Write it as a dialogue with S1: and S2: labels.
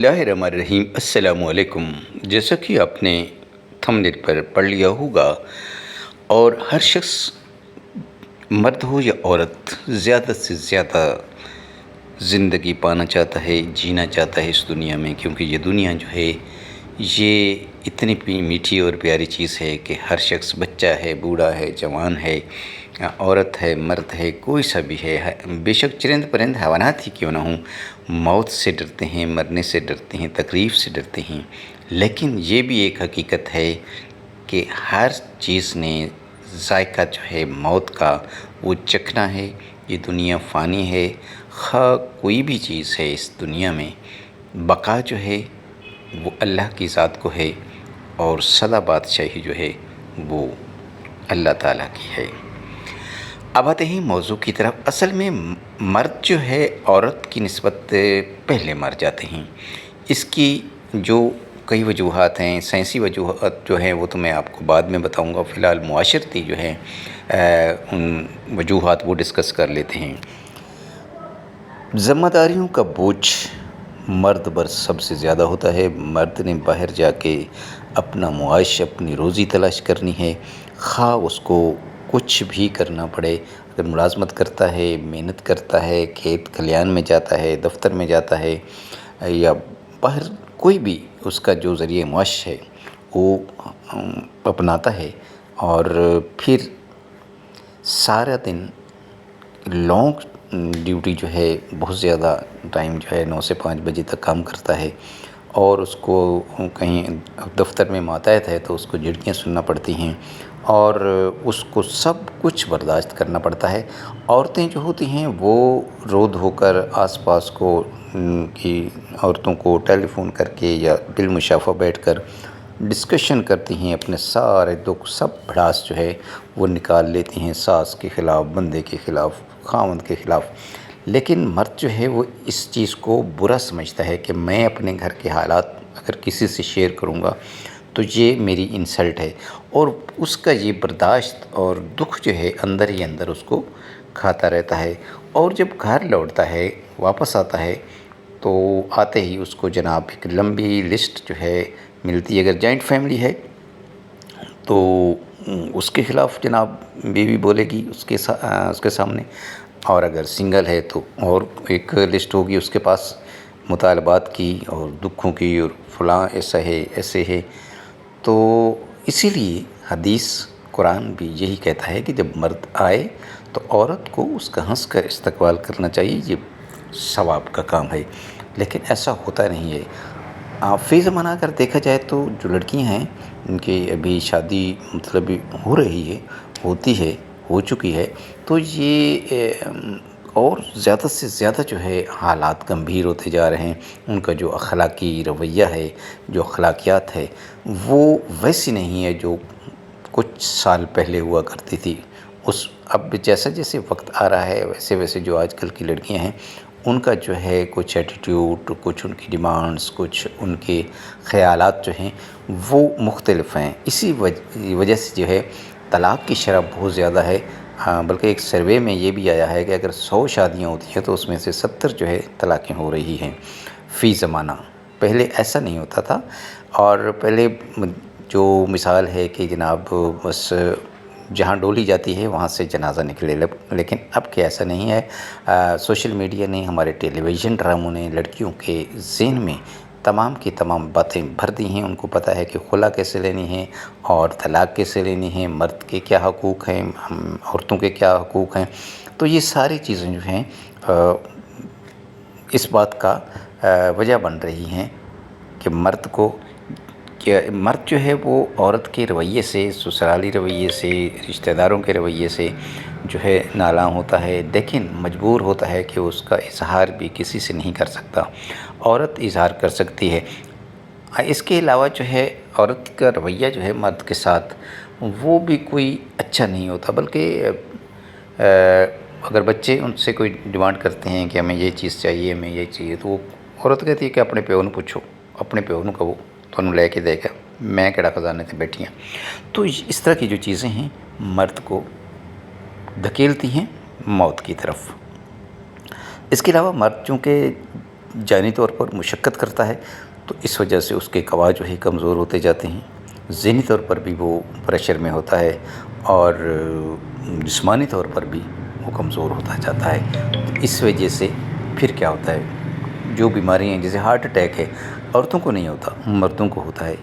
S1: रहीम अस्सलामु अलैकुम। जैसा कि आपने थंबनेल पर पढ़ लिया होगा, और हर शख्स मर्द हो या औरत ज़्यादा से ज़्यादा ज़िंदगी पाना चाहता है, जीना चाहता है इस दुनिया में, क्योंकि ये दुनिया जो है ये इतनी मीठी और प्यारी चीज़ है कि हर शख्स, बच्चा है, बूढ़ा है, जवान है, औरत है, मर्द है, कोई सा भी है, बेशक चरिंद परिंद हैवानात ही क्यों ना हों, मौत से डरते हैं, मरने से डरते हैं, तकलीफ़ से डरते हैं। लेकिन ये भी एक हकीकत है कि हर चीज़ ने ज़ायका जो है मौत का वो चखना है। ये दुनिया फ़ानी है, खा कोई भी चीज़ है इस दुनिया में, बका जो है वो अल्लाह की ज़ात को है, और सदा बादशाही जो है वो अल्लाह ताला की है। अब आते हैं मौजू की तरफ। असल में मर्द जो है औरत की निस्बत पहले मर जाते हैं। इसकी जो कई वजूहात हैं, साइंसी वजूहात जो हैं वो तो मैं आपको बाद में बताऊंगा। फ़िलहाल मुआशरती जो है उन वजूहात वो डिस्कस कर लेते हैं। ज़िम्मेदारियों का बोझ मर्द पर सबसे ज़्यादा होता है। मर्द ने बाहर जाके अपना मुआश, अपनी रोज़ी तलाश करनी है, खा उसको कुछ भी करना पड़े। अगर मुलाजमत करता है, मेहनत करता है, खेत खलियान में जाता है, दफ्तर में जाता है, या बाहर कोई भी उसका जो ज़रिए मुआश है वो अपनाता है, और फिर सारा दिन लॉन्ग ड्यूटी जो है, बहुत ज़्यादा टाइम जो है 9 से 5 बजे तक काम करता है, और उसको कहीं दफ्तर में मातहत है तो उसको झिड़कियाँ सुनना पड़ती हैं, और उसको सब कुछ बर्दाश्त करना पड़ता है। औरतें जो होती हैं वो रो धोकर आसपास को की औरतों को टेलीफ़ोन करके या बिलमुशाफ़ा बैठकर डिस्कशन करती हैं, अपने सारे दुख सब भड़ास जो है वो निकाल लेती हैं, सास के ख़िलाफ़, बंदे के ख़िलाफ़, खावंद के ख़िलाफ़। लेकिन मर्द जो है वो इस चीज़ को बुरा समझता है कि मैं अपने घर के हालात अगर किसी से शेयर करूँगा तो ये मेरी इंसल्ट है, और उसका ये बर्दाश्त और दुख जो है अंदर ही अंदर उसको खाता रहता है। और जब घर लौटता है, वापस आता है, तो आते ही उसको जनाब एक लंबी लिस्ट जो है मिलती है। अगर जॉइंट फैमिली है तो उसके ख़िलाफ़ जनाब बीवी बोलेगी उसके सामने, और अगर सिंगल है तो और एक लिस्ट होगी उसके पास मुतालबात की और दुखों की, और फ़लाँ ऐसा है, ऐसे है। तो इसीलिए हदीस कुरान भी यही कहता है कि जब मर्द आए तो औरत को उसका हंस कर इस्तकबाल करना चाहिए, ये सवाब का काम है। लेकिन ऐसा होता नहीं है। फ़ी ज़माना अगर देखा जाए तो जो लड़कियां हैं उनकी अभी शादी मतलब हो रही है, होती है, हो चुकी है, तो ये और ज़्यादा से ज़्यादा जो है हालात गंभीर होते जा रहे हैं। उनका जो अखलाकी रवैया है, जो अखलाकियात है, वो वैसी नहीं है जो कुछ साल पहले हुआ करती थी। अब जैसे जैसे वक्त आ रहा है वैसे वैसे जो आजकल की लड़कियां हैं उनका जो है कुछ एटीट्यूड, कुछ उनकी डिमांड्स, कुछ उनके ख़यालात जो हैं वो मुख्तलिफ़ हैं। इसी वजह से जो है तलाक़ की शरह बहुत ज़्यादा है। हाँ, बल्कि एक सर्वे में ये भी आया है कि अगर 100 शादियाँ होती हैं तो उसमें से 70 जो है तलाक़ें हो रही हैं फ़ी ज़माना। पहले ऐसा नहीं होता था। और पहले जो मिसाल है कि जनाब बस जहाँ डोली जाती है वहाँ से जनाजा निकले, लेकिन अब क्या ऐसा नहीं है। सोशल मीडिया ने, हमारे टेलीविज़न ड्रामों ने लड़कियों के ज़हन में तमाम की तमाम बातें भर दी हैं। उनको पता है कि खुला कैसे लेनी है और तलाक़ कैसे लेनी है, मर्द के क्या हकूक़ हैं, औरतों के क्या हकूक़ हैं। तो ये सारी चीज़ें जो हैं इस बात का वजह बन रही हैं कि मर्द जो है वो औरत के रवैये से, ससुराली रवैये से, रिश्तेदारों के रवैये से जो है नालां होता है, लेकिन मजबूर होता है कि उसका इज़हार भी किसी से नहीं कर सकता। औरत इज़हार कर सकती है। इसके अलावा जो है औरत का रवैया जो है मर्द के साथ वो भी कोई अच्छा नहीं होता, बल्कि अगर बच्चे उनसे कोई डिमांड करते हैं कि हमें ये चीज़ चाहिए, हमें ये चाहिए, तो वो औरत कहती है कि अपने प्यो नूं पूछो, अपने प्यो नूं कहो तुहानूं लैके देगा, मैं किहड़ा खजाने ते बैठी हाँ। तो इस तरह की जो चीज़ें हैं मर्द को धकेलती हैं मौत की तरफ। इसके अलावा मर्द चूँकि جانی طور پر مشقت کرتا ہے تو اس وجہ سے اس کے قوا جو ہے کمزور ہوتے جاتے ہیں، ذہنی طور پر بھی وہ پریشر میں ہوتا ہے اور جسمانی طور پر بھی وہ کمزور ہوتا جاتا ہے۔ تو اس وجہ سے پھر کیا ہوتا ہے، جو بیماریاں جیسے ہارٹ اٹیک ہے عورتوں کو نہیں ہوتا، مردوں کو ہوتا ہے،